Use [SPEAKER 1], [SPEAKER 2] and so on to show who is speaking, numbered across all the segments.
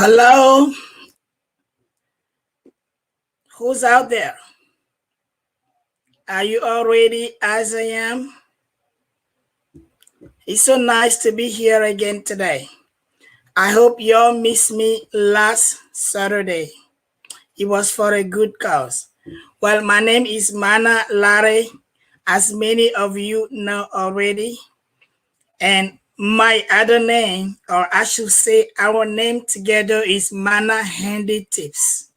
[SPEAKER 1] Hello, who's out there? Are you all ready as I am? It's so nice to be here again today. I hope y'all missed me last Saturday. It was for a good cause. Well, my name is Mana Lare, as many of you know already. And my other name, or I should say our name together, is Mana Handy Tips.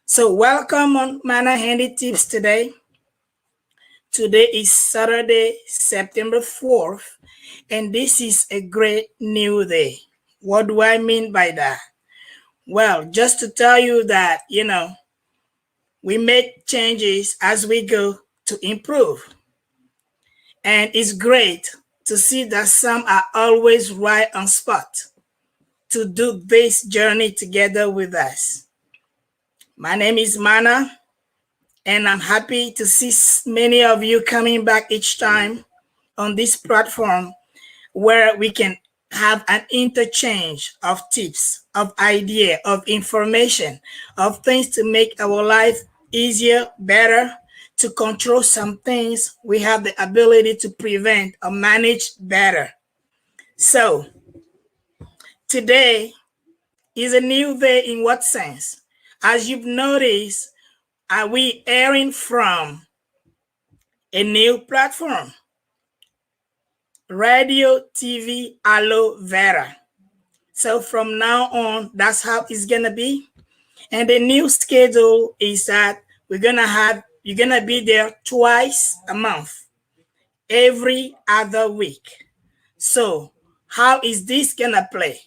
[SPEAKER 1] So welcome on Mana Handy Tips today. Today is Saturday, September 4th, and this is a great new day. What do I mean by that? Well, just to tell you that, we make changes as we go to improve. And it's great to see that some are always right on spot to do this journey together with us. My name is Mana, and I'm happy to see many of you coming back each time on this platform where we can have an interchange of tips, of idea, of information, of things to make our life easier, better, to control some things we have the ability to prevent or manage better. So today is a new day in what sense? As you've noticed, are we airing from a new platform? Radio, TV, aloe vera. So from now on, that's how it's gonna be. And the new schedule is that you're gonna be there twice a month, every other week. So how is this gonna play?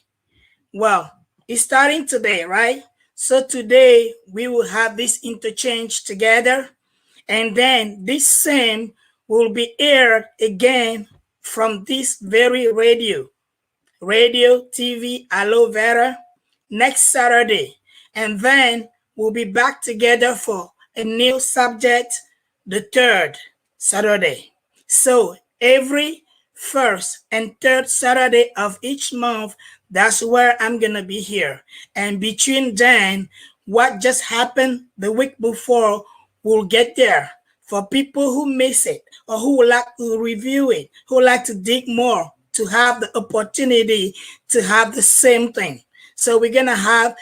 [SPEAKER 1] Well, it's starting today, right? So today we will have this interchange together, and then this same will be aired again from this very radio, TV, aloe vera, next Saturday. And then we'll be back together for a new subject the third Saturday. So every first and third Saturday of each month, that's where I'm gonna be here. And between then, what just happened the week before will get there. For people who miss it or who would like to review it, who would like to dig more, to have the opportunity to have the same thing. So we're gonna have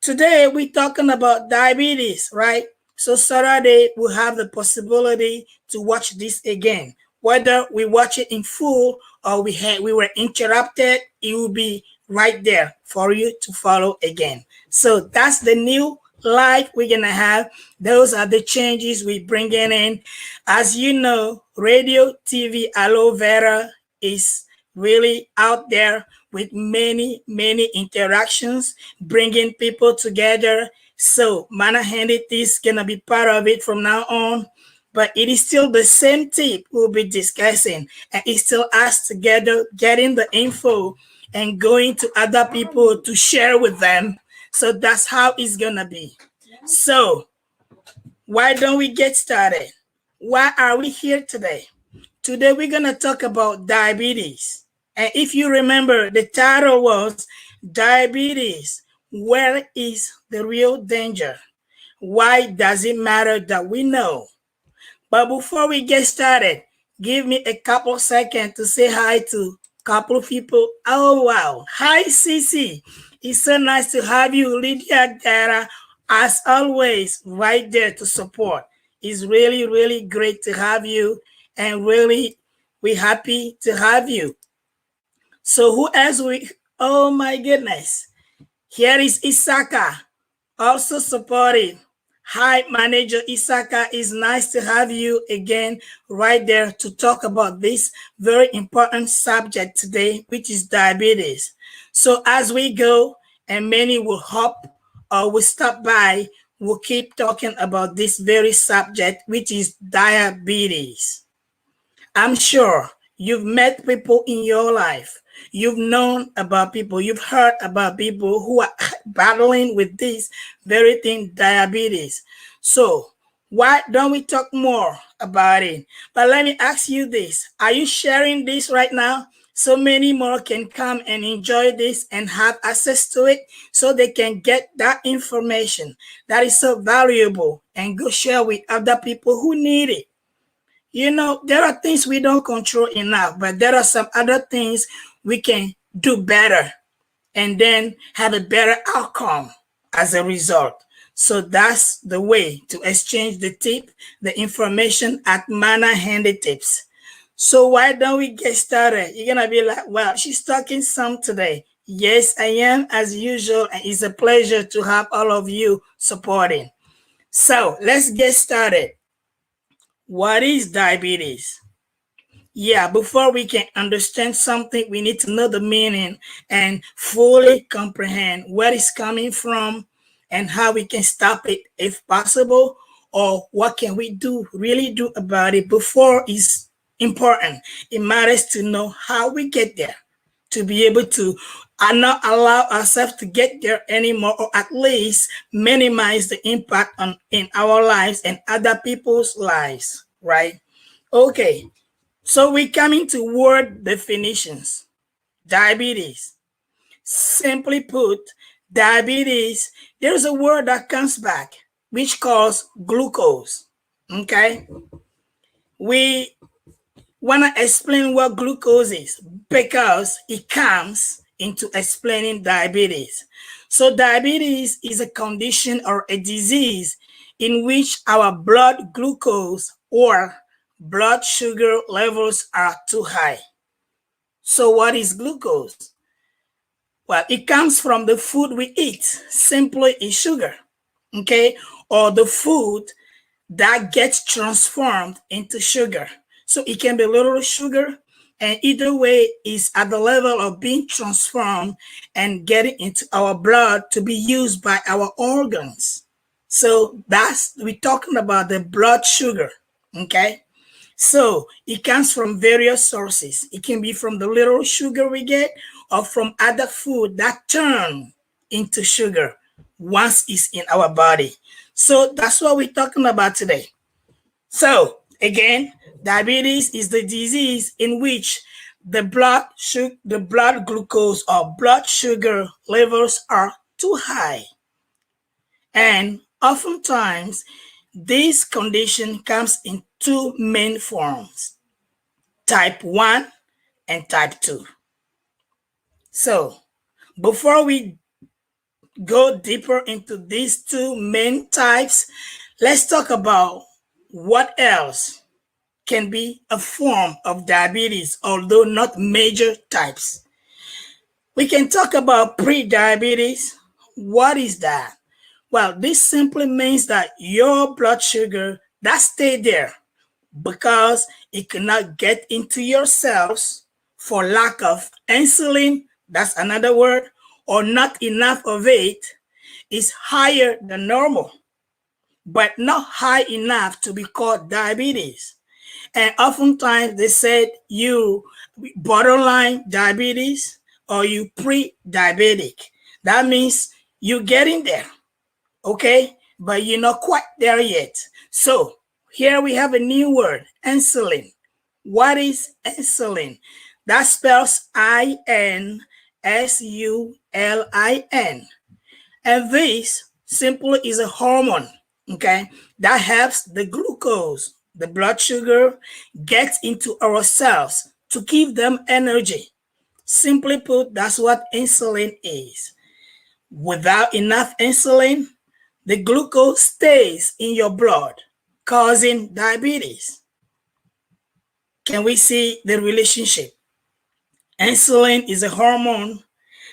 [SPEAKER 1] today we're talking about diabetes, right? So Saturday we'll have the possibility to watch this again. Whether we watch it in full or we were interrupted, it will be right there for you to follow again. So that's the new life we're gonna have. Those are the changes we bringing in. As you know, radio, TV, aloe vera is really out there with many, many interactions, bringing people together. So Mana Handed is gonna be part of it from now on. But it is still the same tip we'll be discussing, and it's still us together getting the info and going to other people to share with them. So that's how it's gonna be. So why don't we get started? Why are we here today? Today we're gonna talk about diabetes. And if you remember, the title was Diabetes, Where is the Real Danger? Why does it matter that we know? But before we get started, give me a couple seconds to say hi to a couple of people. Oh, wow. Hi, Cece. It's so nice to have you, Lydia Dara, as always, right there to support. It's really, really great to have you, and really, we're happy to have you. So who else oh my goodness. Here is Isaka, also supportive. Hi, Manager Isaka. It's nice to have you again right there to talk about this very important subject today, which is diabetes. So as we go, and many will hop or will stop by, we'll keep talking about this very subject, which is diabetes. I'm sure you've met people in your life. You've known about people. You've heard about people who are battling with this very thing, diabetes. So why don't we talk more about it? But let me ask you this. Are you sharing this right now? So many more can come and enjoy this and have access to it so they can get that information that is so valuable and go share with other people who need it. You know, there are things we don't control enough, but there are some other things we can do better and then have a better outcome as a result. So that's the way to exchange the tip, the information at Mana Handy Tips. So why don't we get started? You're going to be like, well, she's talking some today. Yes, I am as usual. And it's a pleasure to have all of you supporting. So let's get started. What is diabetes? Yeah, before we can understand something, we need to know the meaning and fully comprehend where it's coming from and how we can stop it if possible, or what can we really do about it before it's important. It matters to know how we get there, to be able to not allow ourselves to get there anymore, or at least minimize the impact in our lives and other people's lives, right? Okay, so we come into word definitions. Diabetes. Simply put, diabetes, there's a word that comes back, which calls glucose. Okay? We want to explain what glucose is because it comes into explaining diabetes. So diabetes is a condition or a disease in which our blood glucose or blood sugar levels are too high. So what is glucose? Well, it comes from the food we eat. Simply is sugar, okay? Or the food that gets transformed into sugar. So it can be little sugar, and either way is at the level of being transformed and getting into our blood to be used by our organs. So we're talking about the blood sugar, okay? So it comes from various sources. It can be from the little sugar we get or from other food that turn into sugar once it's in our body. So that's what we're talking about today. So again, diabetes is the disease in which the blood glucose or blood sugar levels are too high. And oftentimes, this condition comes in two main forms, type 1 and type 2. So, before we go deeper into these two main types, let's talk about what else can be a form of diabetes, although not major types. We can talk about pre-diabetes. What is that? Well, this simply means that your blood sugar that stayed there because it cannot get into your cells for lack of insulin, that's another word, or not enough of it, is higher than normal, but not high enough to be called diabetes. And oftentimes they said you borderline diabetes or you pre-diabetic. That means you're getting there, okay? But you're not quite there yet. So here we have a new word, insulin. What is insulin? That spells INSULIN. And this simply is a hormone, okay, that helps the glucose, the blood sugar, get into our cells to give them energy. Simply put, that's what insulin is. Without enough insulin, the glucose stays in your blood, causing diabetes. Can we see the relationship? Insulin is a hormone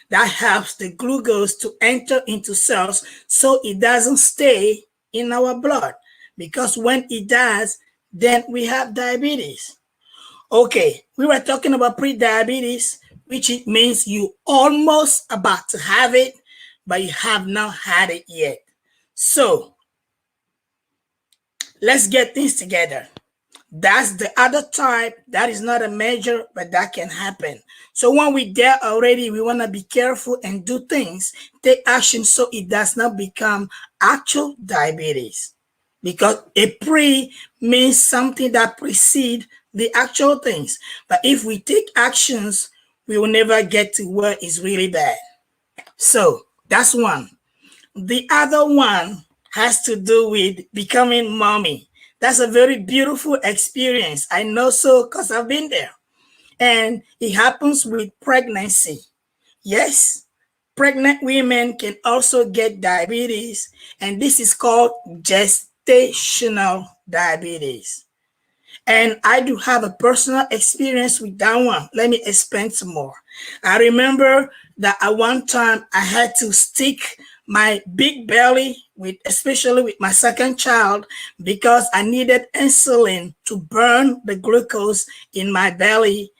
[SPEAKER 1] that helps the glucose to enter into cells so it doesn't stay in our blood. Because when it does, then we have diabetes. Okay, we were talking about pre-diabetes, which it means you almost about to have it, but you have not had it yet. So let's get things together. That's the other type that is not a major, but that can happen. So when we're there already, we want to be careful and do things, take action so it does not become actual diabetes. Because a pre means something that precedes the actual things. But if we take actions, we will never get to where it's really bad. So that's one. The other one has to do with becoming mommy. That's a very beautiful experience. I know so because I've been there. And it happens with pregnancy. Yes, pregnant women can also get diabetes, and this is called gestational diabetes. And I do have a personal experience with that one. Let me explain some more. I remember that at one time I had to stick my big belly especially with my second child, because I needed insulin to burn the glucose in my belly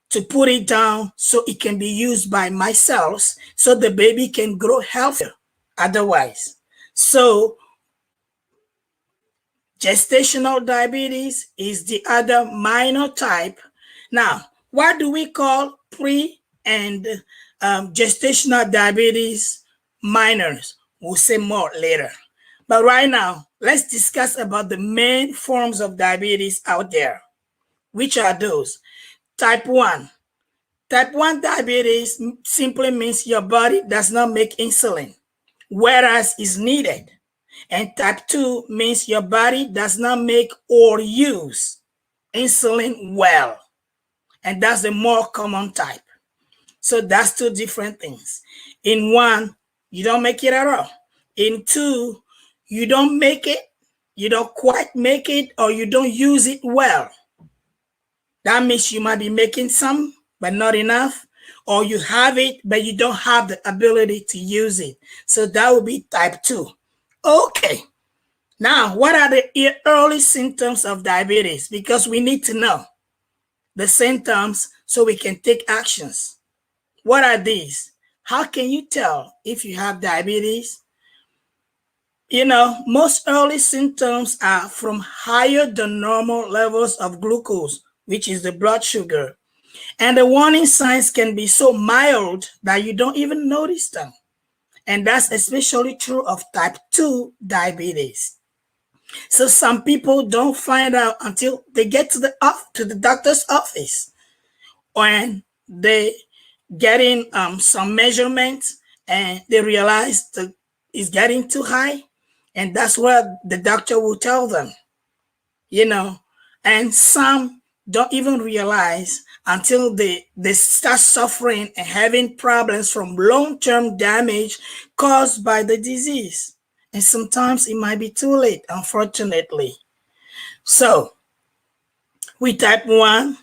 [SPEAKER 1] to put it down so it can be used by my cells so the baby can grow healthier otherwise. So gestational diabetes is the other minor type. Now, what do we call pre and gestational diabetes minors? We'll say more later. But right now, let's discuss about the main forms of diabetes out there. Which are those? Type 1. Type 1 diabetes simply means your body does not make insulin, whereas is needed. And type 2 means your body does not make or use insulin well. And that's the more common type. So that's two different things. In one, you don't make it at all. In two, you don't make it, you don't quite make it, or you don't use it well. That means you might be making some, but not enough, or you have it, but you don't have the ability to use it. So that would be type 2. Okay. Now, what are the early symptoms of diabetes? Because we need to know the symptoms so we can take actions. What are these? How can you tell if you have diabetes? You know, most early symptoms are from higher than normal levels of glucose, which is the blood sugar. And the warning signs can be so mild that you don't even notice them. And that's especially true of type 2 diabetes. So some people don't find out until they get to the doctor's office, when they getting some measurements and they realize that it's getting too high, and that's where the doctor will tell them, you know. And some don't even realize until they start suffering and having problems from long-term damage caused by the disease. And sometimes it might be too late, unfortunately. So with type 1,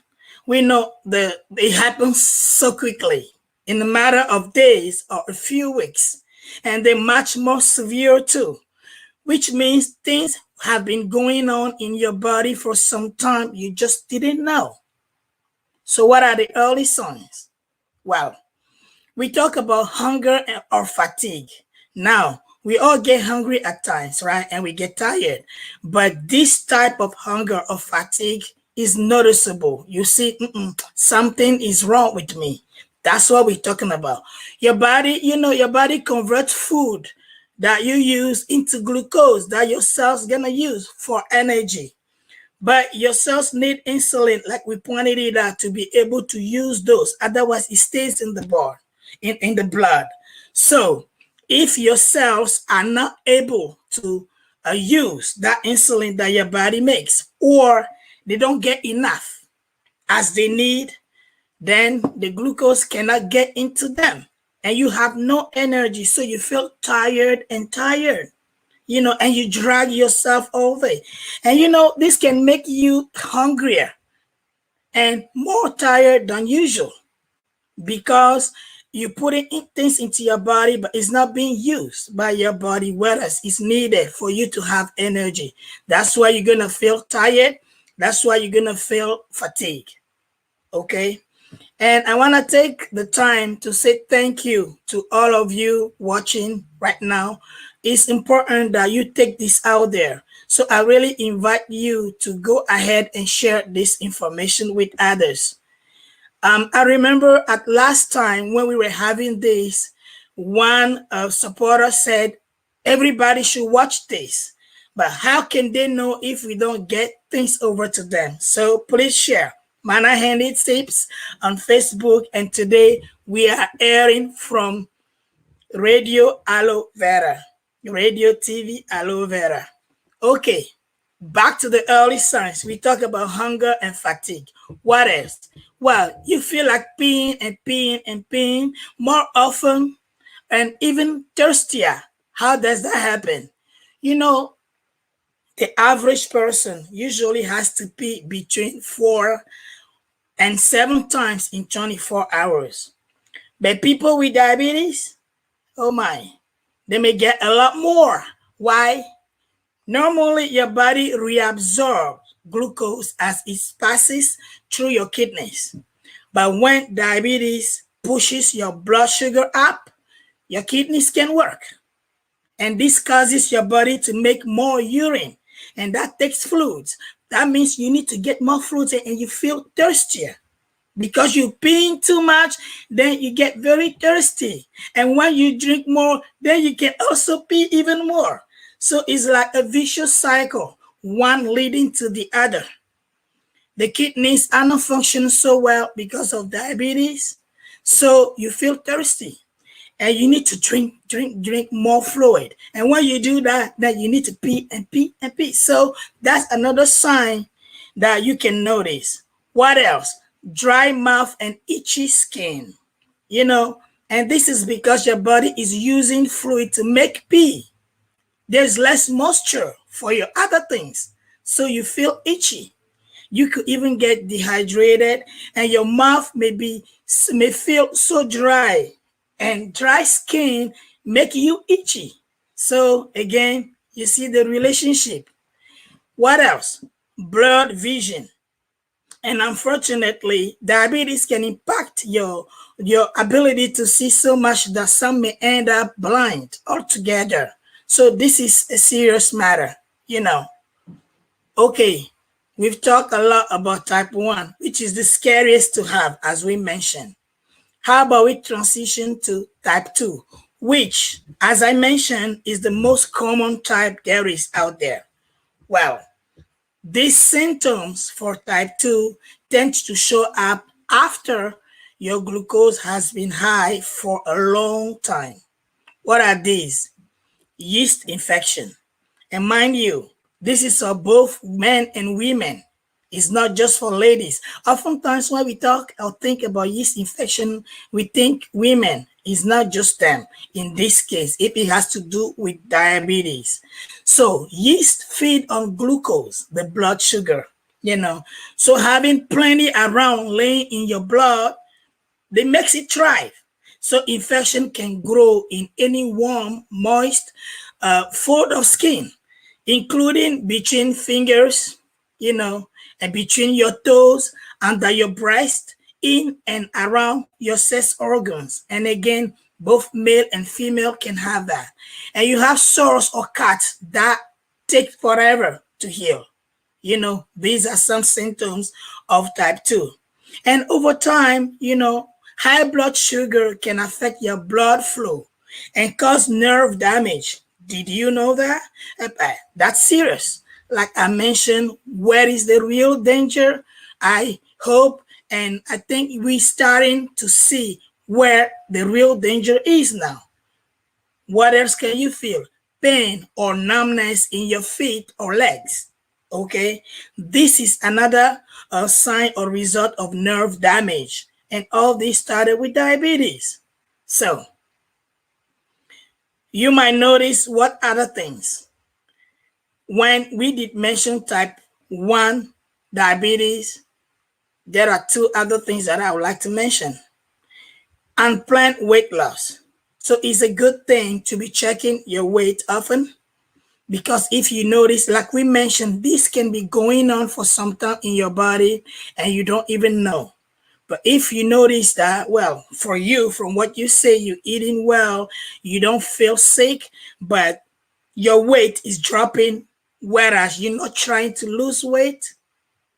[SPEAKER 1] we know that it happens so quickly, in a matter of days or a few weeks, and they're much more severe too, which means things have been going on in your body for some time you just didn't know. So what are the early signs? Well, we talk about hunger or fatigue. Now, we all get hungry at times, right? And we get tired. But this type of hunger or fatigue is noticeable. You see, something is wrong with me. That's what we're talking about. Your body, your body converts food that you use into glucose that your cells gonna use for energy. But your cells need insulin, like we pointed it out, to be able to use those. Otherwise, it stays in the blood, in the blood. So if your cells are not able to use that insulin that your body makes, or they don't get enough as they need, then the glucose cannot get into them, and you have no energy. So you feel tired and tired, and you drag yourself all day. And this can make you hungrier and more tired than usual, because you're putting things into your body, but it's not being used by your body, whereas it's needed for you to have energy. That's why you're going to feel tired. That's why you're going to feel fatigued. Okay? And I want to take the time to say thank you to all of you watching right now. It's important that you take this out there. So I really invite you to go ahead and share this information with others. I remember at last time when we were having this, one supporter said, everybody should watch this. But how can they know if we don't get things over to them? So please share. Mana Handy Tips on Facebook, and today we are airing from Radio Aloe Vera, Radio TV Aloe Vera. Okay, back to the early signs. We talk about hunger and fatigue. What else? Well, you feel like peeing and peeing and peeing more often, and even thirstier. How does that happen? The average person usually has to pee between 4 and 7 times in 24 hours. But people with diabetes, oh my, they may get a lot more. Why? Normally, your body reabsorbs glucose as it passes through your kidneys. But when diabetes pushes your blood sugar up, your kidneys can work. And this causes your body to make more urine, and that takes fluids. That means you need to get more fluids, and you feel thirstier. Because you're peeing too much, then you get very thirsty. And when you drink more, then you can also pee even more. So it's like a vicious cycle, one leading to the other. The kidneys are not functioning so well because of diabetes. So you feel thirsty, and you need to drink more fluid. And when you do that, then you need to pee and pee and pee. So that's another sign that you can notice. What else? Dry mouth and itchy skin. And this is because your body is using fluid to make pee. There's less moisture for your other things, so you feel itchy. You could even get dehydrated, and your mouth may feel so dry, and dry skin make you itchy. So again, you see the relationship. What else? Blurred vision. And unfortunately, diabetes can impact your ability to see so much that some may end up blind altogether. So this is a serious matter. Okay, we've talked a lot about type 1, which is the scariest to have, as we mentioned. How about we transition to type 2, which, as I mentioned, is the most common type there is out there. Well, these symptoms for type 2 tend to show up after your glucose has been high for a long time. What are these? Yeast infection. And mind you, this is for both men and women. It's not just for ladies. Oftentimes, when we talk or think about yeast infection, we think women. It's not just them. In this case, if it has to do with diabetes. So, yeast feed on glucose, the blood sugar, you know. So, having plenty around laying in your blood, they makes it thrive. So infection can grow in any warm, moist fold of skin, including between fingers, you know, and between your toes, under your breast, in and around your sex organs. And again, both male and female can have that. And you have sores or cuts that take forever to heal. You know, these are some symptoms of type 2. And over time, you know, high blood sugar can affect your blood flow and cause nerve damage. Did you know that? That's serious. Like I mentioned, where is the real danger? I hope and I think we're starting to see where the real danger is now. What else can you feel? Pain or numbness in your feet or legs. Okay, this is another sign or result of nerve damage, and all this started with diabetes. So, you might notice what other things. When we did mention type 1 diabetes, there are two other things that I would like to mention. Unplanned weight loss. So, it's a good thing to be checking your weight often. Because if you notice, like we mentioned, this can be going on for some time in your body and you don't even know. But if you notice that, well, for you, from what you say, you're eating well, you don't feel sick, but your weight is dropping, whereas you're not trying to lose weight,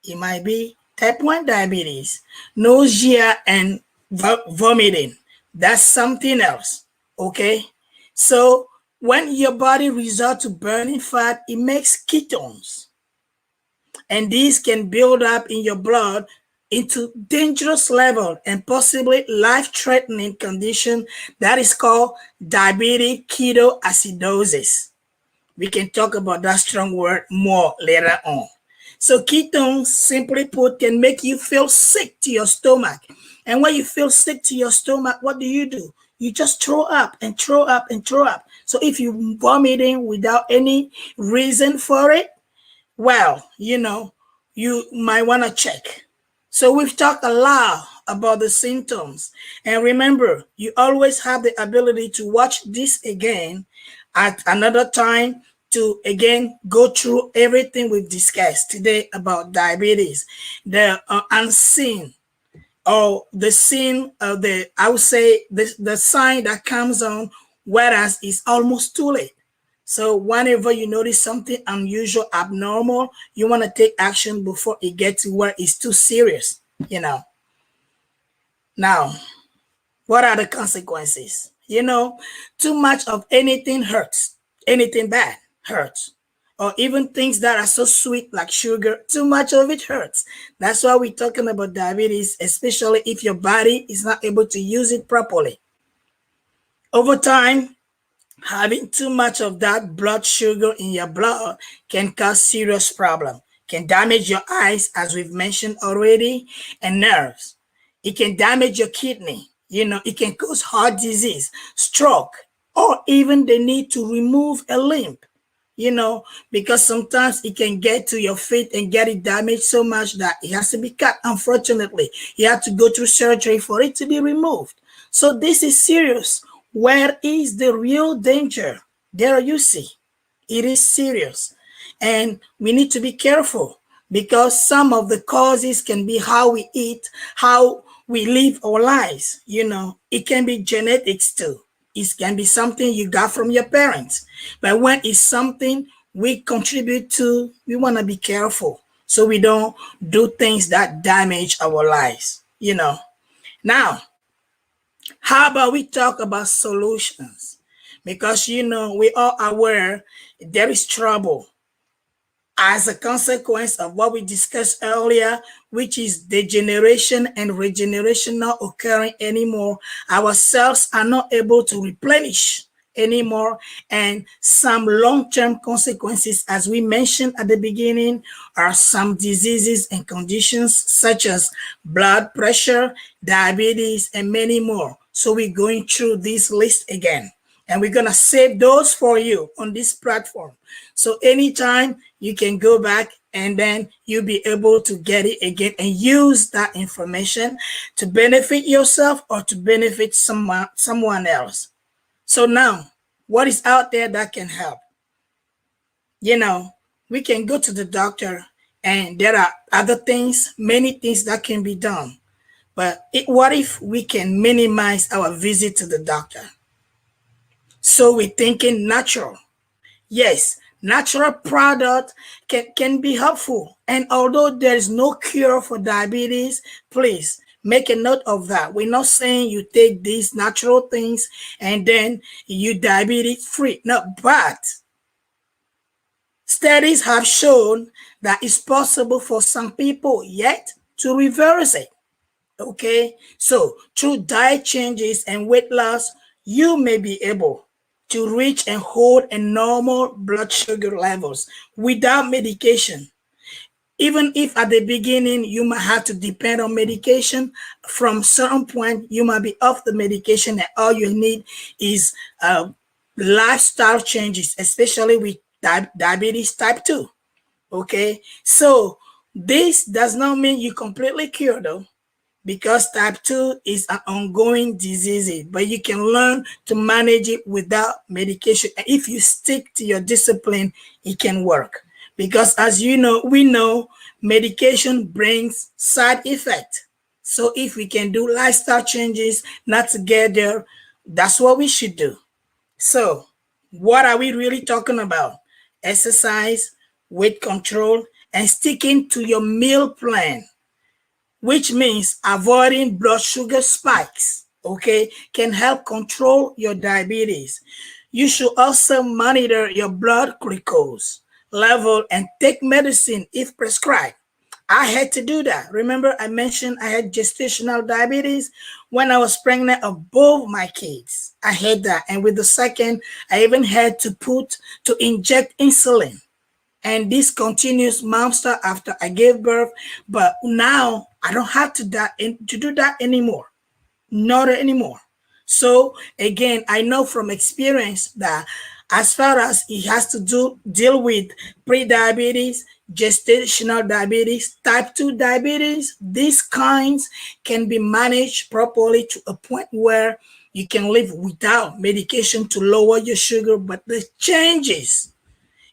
[SPEAKER 1] it might be type 1 diabetes, nausea and vomiting. That's something else. Okay. So when your body resorts to burning fat, it makes ketones. And these can build up in your blood into dangerous level and possibly life-threatening condition that is called diabetic ketoacidosis. We can talk about that strong word more later on. So ketones, simply put, can make you feel sick to your stomach. And when you feel sick to your stomach, what do? You just throw up and throw up and throw up. So if you're vomiting without any reason for it, well, you know, you might want to check. So we've talked a lot about the symptoms. And remember, you always have the ability to watch this again at another time to again go through everything we've discussed today about diabetes, the unseen or the scene of the, I would say, the sign that comes on, whereas it's almost too late. So whenever you notice something unusual, abnormal, you want to take action before it gets to where it's too serious, you know. Now, what are the consequences? You know, too much of anything hurts. Anything bad hurts. Or even things that are so sweet like sugar, too much of it hurts. That's why we're talking about diabetes, especially if your body is not able to use it properly. Over time, having too much of that blood sugar in your blood can cause serious problem. Can damage your eyes, as we've mentioned already, and nerves. It can damage your kidney. You know, it can cause heart disease, stroke, or even the need to remove a limb. You know, because sometimes it can get to your feet and get it damaged so much that it has to be cut. Unfortunately, you have to go through surgery for it to be removed. So this is serious. Where is the real danger? There you see, it is serious. And we need to be careful because some of the causes can be how we eat, how we live our lives. You know, it can be genetics too. It can be something you got from your parents. But when it's something we contribute to, we want to be careful so we don't do things that damage our lives, you know. Now, How about we talk about solutions? Because we are aware there is trouble as a consequence of what we discussed earlier, which is degeneration and regeneration not occurring anymore. Our cells are not able to replenish anymore, and some long-term consequences, as we mentioned at the beginning, are some diseases and conditions such as blood pressure, diabetes, and many more. So we're going through this list again, and we're going to save those for you on this platform. So anytime you can go back and then you'll be able to get it again and use that information to benefit yourself or to benefit someone else. So now, what is out there that can help? We can go to the doctor, and there are other things, many things that can be done. But what if we can minimize our visit to the doctor? So we're thinking natural. Yes, natural product can be helpful. And although there is no cure for diabetes, please make a note of that. We're not saying you take these natural things and then you diabetes free. No, but studies have shown that it's possible for some people yet to reverse it. Okay, so through diet changes and weight loss, you may be able to reach and hold a normal blood sugar levels without medication. Even if at the beginning you might have to depend on medication, from certain point you might be off the medication and all you need is lifestyle changes, especially with diabetes type 2. Okay, so this does not mean you completely cure though, because type 2 is an ongoing disease, but you can learn to manage it without medication. And if you stick to your discipline, it can work. Because as you know, we know medication brings side effect. So if we can do lifestyle changes, not together, that's what we should do. So what are we really talking about? Exercise, weight control, and sticking to your meal plan, which means avoiding blood sugar spikes, okay, can help control your diabetes. You should also monitor your blood glucose level and take medicine if prescribed. I had to do that. Remember, I mentioned I had gestational diabetes when I was pregnant of both my kids. I had that. And with the second, I even had to inject insulin, and this continues months after I gave birth. But now I don't have to do that anymore, not anymore. So again, I know from experience that as far as it has to deal with pre-diabetes, gestational diabetes, type 2 diabetes, these kinds can be managed properly to a point where you can live without medication to lower your sugar. But the changes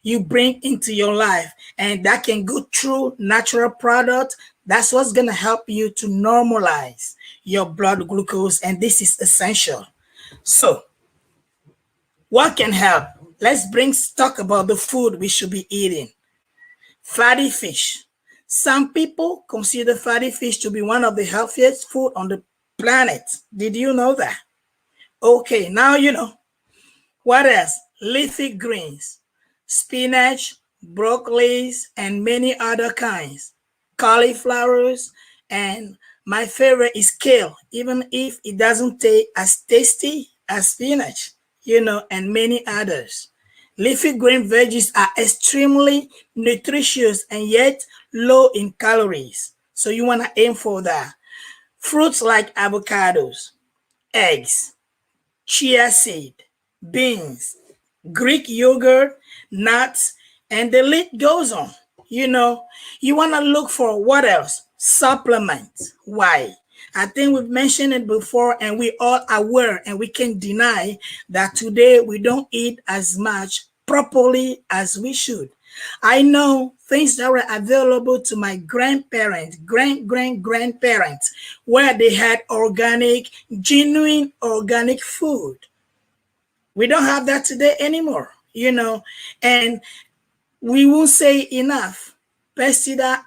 [SPEAKER 1] you bring into your life, and that can go through natural product, that's what's going to help you to normalize your blood glucose, and this is essential. So what can help? Let's talk about the food we should be eating. Fatty fish. Some people consider fatty fish to be one of the healthiest food on the planet. Did you know that? Okay, now you know. What else? Leafy greens, spinach, broccolis, and many other kinds. Cauliflowers, and my favorite is kale, even if it doesn't taste as tasty as spinach, and many others. Leafy green veggies are extremely nutritious and yet low in calories. So you want to aim for that. Fruits like avocados, eggs, chia seed, beans, Greek yogurt, nuts, and the list goes on. You want to look for what else? Supplements. Why? I think we've mentioned it before, and we all aware, and we can deny that today we don't eat as much properly as we should. I know things that were available to my grandparents, grandparents, where they had organic, genuine organic food. We don't have that today anymore, and we won't say enough. Pesticide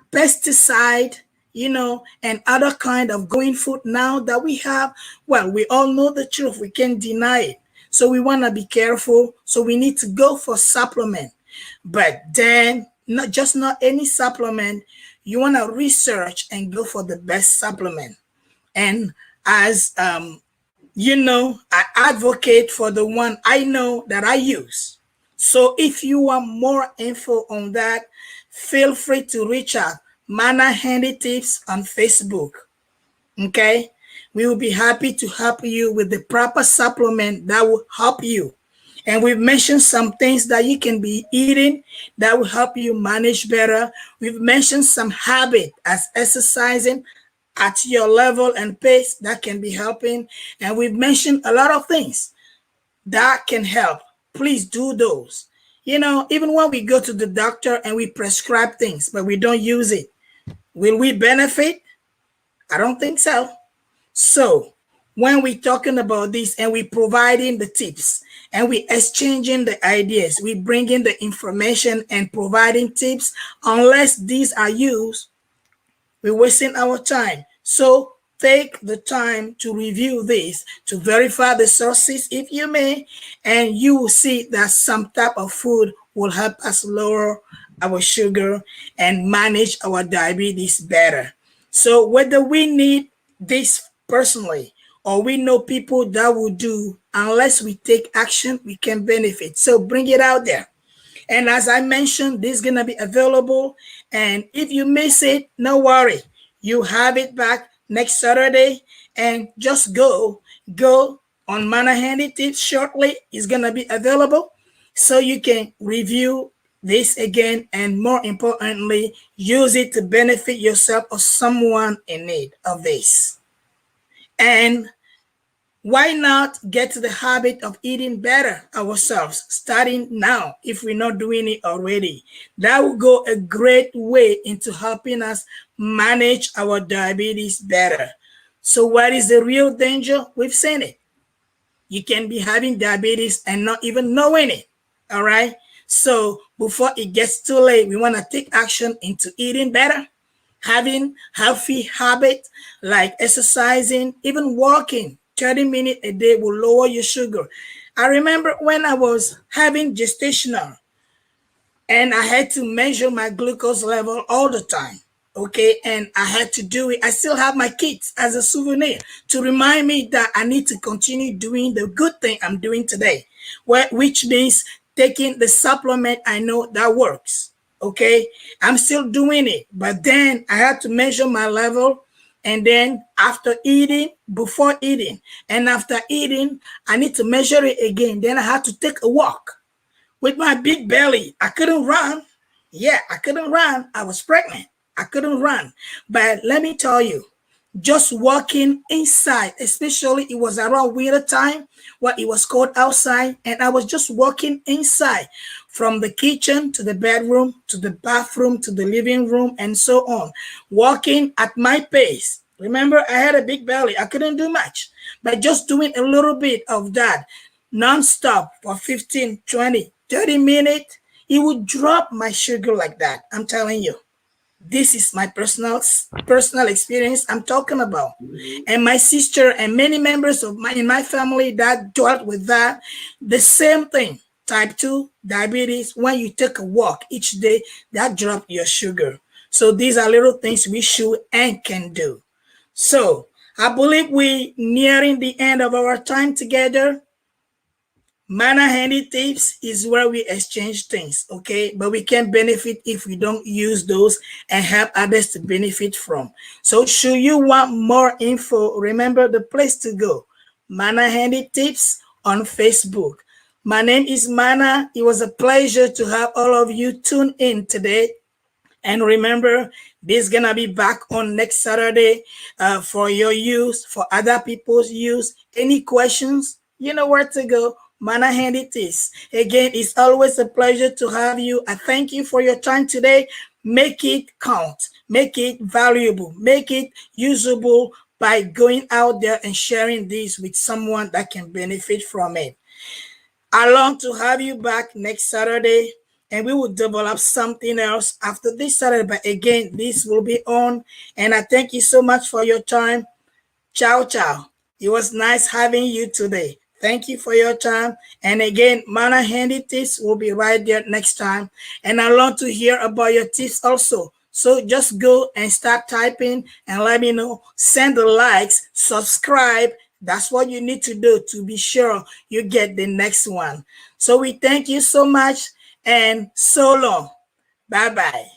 [SPEAKER 1] and other kind of growing food now that we have. Well, we all know the truth. We can't deny it. So we want to be careful. So we need to go for supplement. But then, not any supplement. You want to research and go for the best supplement. And as I advocate for the one I know that I use. So if you want more info on that, feel free to reach out. Mana Handy Tips on Facebook. Okay? We will be happy to help you with the proper supplement that will help you. And we've mentioned some things that you can be eating that will help you manage better. We've mentioned some habit as exercising at your level and pace that can be helping. And we've mentioned a lot of things that can help. Please do those. Even when we go to the doctor and we prescribe things, but we don't use it, will we benefit? I don't think so. So when we're talking about this and we providing the tips and we exchanging the ideas, we bringing the information and providing tips, unless these are used, we're wasting our time. So take the time to review this, to verify the sources if you may, and you will see that some type of food will help us lower our sugar and manage our diabetes better. So whether we need this personally or we know people that will do, unless we take action, we can benefit. So bring it out there. And as I mentioned, this is going to be available. And if you miss it, no worry. You have it back next Saturday. And just go on Mana Handy Tips shortly. It's going to be available. So you can review this again. And more importantly, use it to benefit yourself or someone in need of this. And why not get to the habit of eating better ourselves, starting now if we're not doing it already? That will go a great way into helping us manage our diabetes better. So what is the real danger? We've seen it. You can be having diabetes and not even knowing it. All right. So before it gets too late, we want to take action into eating better, having healthy habits like exercising, even walking. 30 minutes a day will lower your sugar. I remember when I was having gestational and I had to measure my glucose level all the time. Okay, and I had to do it. I still have my kits as a souvenir to remind me that I need to continue doing the good thing I'm doing today, which means taking the supplement I know that works. Okay, I'm still doing it, but then I had to measure my level. And then after eating, before eating, and after eating, I need to measure it again. Then I had to take a walk with my big belly. I couldn't run. Yeah, I couldn't run. I was pregnant. I couldn't run. But let me tell you, just walking inside, especially it was around winter time, what it was cold outside, and I was just walking inside from the kitchen to the bedroom to the bathroom to the living room and so on, walking at my pace. Remember, I had a big belly. I couldn't do much, but just doing a little bit of that nonstop for 15, 20, 30 minutes, it would drop my sugar like that. I'm telling you. This is my personal experience I'm talking about. And my sister and many members of my family that dealt with that, the same thing. Type 2 diabetes, when you take a walk each day, that drop your sugar. So these are little things we should and can do. So I believe we nearing the end of our time together. Mana Handy Tips is where we exchange things, okay? But we can benefit if we don't use those and help others to benefit from. So should you want more info, remember the place to go. Mana Handy Tips on Facebook. My name is Mana. It was a pleasure to have all of you tune in today. And remember, this is going to be back on next Saturday for your use, for other people's use. Any questions? You know where to go. Mana Handy Tips. Again, it's always a pleasure to have you. I thank you for your time today. Make it count. Make it valuable. Make it usable by going out there and sharing this with someone that can benefit from it. I long to have you back next Saturday. and we will develop something else after this Saturday. But again, this will be on, and I thank you so much for your time. Ciao, ciao. It was nice having you today. Thank you for your time. And again, Mana Handy Tips will be right there next time. And I love to hear about your tips also. So just go and start typing and let me know. Send the likes, subscribe. That's what you need to do to be sure you get the next one. So we thank you so much and so long. Bye bye.